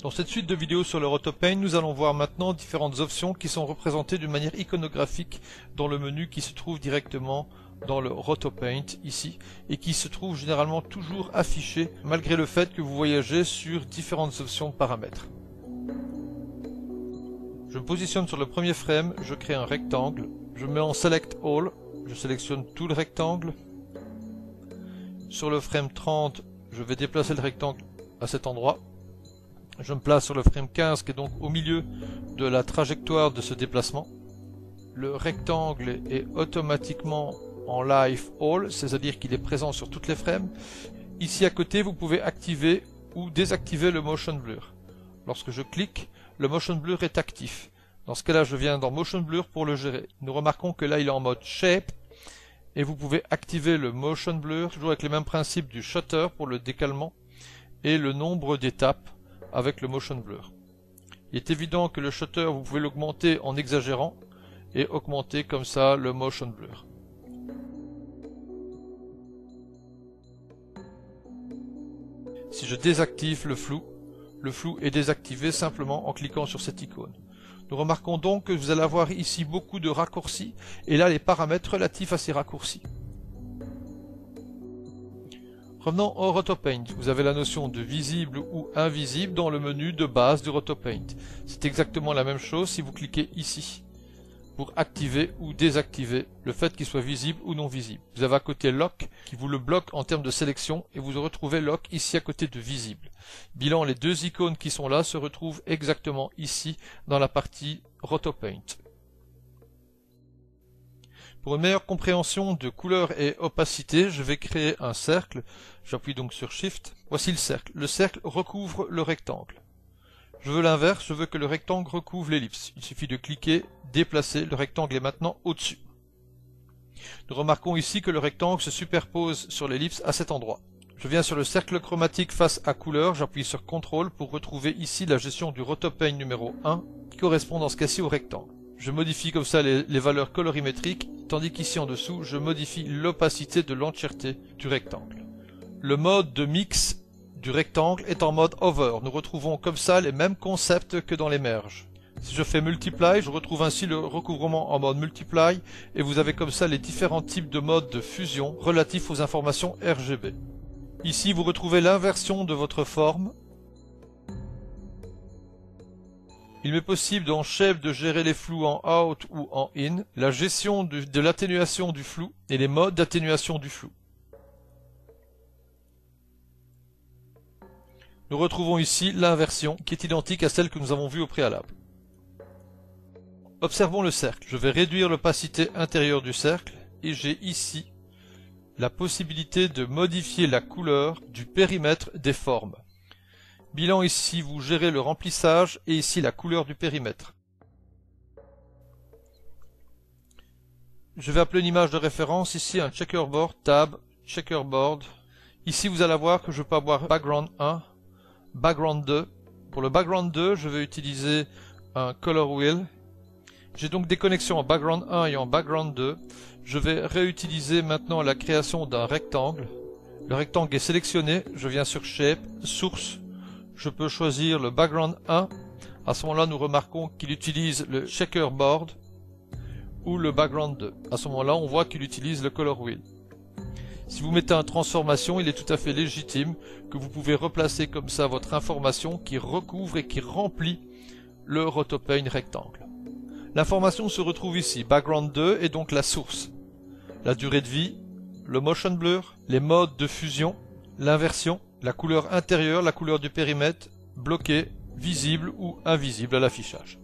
Dans cette suite de vidéos sur le Rotopaint, nous allons voir maintenant différentes options qui sont représentées d'une manière iconographique dans le menu qui se trouve directement dans le Rotopaint ici et qui se trouve généralement toujours affiché malgré le fait que vous voyagez sur différentes options de paramètres. Je me positionne sur le premier frame, je crée un rectangle, je mets en Select All, je sélectionne tout le rectangle. Sur le frame 30, je vais déplacer le rectangle à cet endroit. Je me place sur le frame 15 qui est donc au milieu de la trajectoire de ce déplacement. Le rectangle est automatiquement en Live All, c'est-à-dire qu'il est présent sur toutes les frames. Ici à côté, vous pouvez activer ou désactiver le Motion Blur. Lorsque je clique, le Motion Blur est actif. Dans ce cas-là, je viens dans Motion Blur pour le gérer. Nous remarquons que là, il est en mode Shape. Et vous pouvez activer le Motion Blur, toujours avec les mêmes principes du Shutter pour le décalement, et le nombre d'étapes avec le Motion Blur. Il est évident que le Shutter, vous pouvez l'augmenter en exagérant, et augmenter comme ça le Motion Blur. Si je désactive le flou est désactivé simplement en cliquant sur cette icône. Nous remarquons donc que vous allez avoir ici beaucoup de raccourcis et là les paramètres relatifs à ces raccourcis. Revenons au Rotopaint. Vous avez la notion de visible ou invisible dans le menu de base du Rotopaint. C'est exactement la même chose si vous cliquez ici pour activer ou désactiver le fait qu'il soit visible ou non visible. Vous avez à côté Lock qui vous le bloque en termes de sélection et vous retrouvez Lock ici à côté de visible. Bilan, les deux icônes qui sont là se retrouvent exactement ici dans la partie Rotopaint. Pour une meilleure compréhension de couleur et opacité, je vais créer un cercle. J'appuie donc sur Shift. Voici le cercle. Le cercle recouvre le rectangle. Je veux l'inverse, je veux que le rectangle recouvre l'ellipse. Il suffit de cliquer, déplacer, le rectangle est maintenant au-dessus. Nous remarquons ici que le rectangle se superpose sur l'ellipse à cet endroit. Je viens sur le cercle chromatique face à couleur, j'appuie sur CTRL pour retrouver ici la gestion du Rotopaint numéro 1 qui correspond dans ce cas-ci au rectangle. Je modifie comme ça les valeurs colorimétriques, tandis qu'ici en dessous, je modifie l'opacité de l'entièreté du rectangle. Le mode de mix du rectangle est en mode Over. Nous retrouvons comme ça les mêmes concepts que dans les merges. Si je fais Multiply, je retrouve ainsi le recouvrement en mode Multiply et vous avez comme ça les différents types de modes de fusion relatifs aux informations RGB. Ici, vous retrouvez l'inversion de votre forme. Il m'est possible dans Shape de gérer les flous en Out ou en In, la gestion de l'atténuation du flou et les modes d'atténuation du flou. Nous retrouvons ici l'inversion qui est identique à celle que nous avons vue au préalable. Observons le cercle. Je vais réduire l'opacité intérieure du cercle et j'ai ici la possibilité de modifier la couleur du périmètre des formes. Bilan ici, vous gérez le remplissage et ici la couleur du périmètre. Je vais appeler une image de référence ici un checkerboard, tab, checkerboard. Ici vous allez voir que je peux avoir background 1, background 2. Pour le background 2, je vais utiliser un color wheel. J'ai donc des connexions en background 1 et en background 2. Je vais réutiliser maintenant la création d'un rectangle. Le rectangle est sélectionné, je viens sur Shape, Source. Je peux choisir le background 1. À ce moment-là, nous remarquons qu'il utilise le checkerboard ou le background 2. À ce moment-là, on voit qu'il utilise le color wheel. Si vous mettez en transformation, il est tout à fait légitime que vous pouvez replacer comme ça votre information qui recouvre et qui remplit le Rotopaint rectangle. L'information se retrouve ici, background 2 et donc la source. La durée de vie, le motion blur, les modes de fusion, l'inversion, la couleur intérieure, la couleur du périmètre, bloqué, visible ou invisible à l'affichage.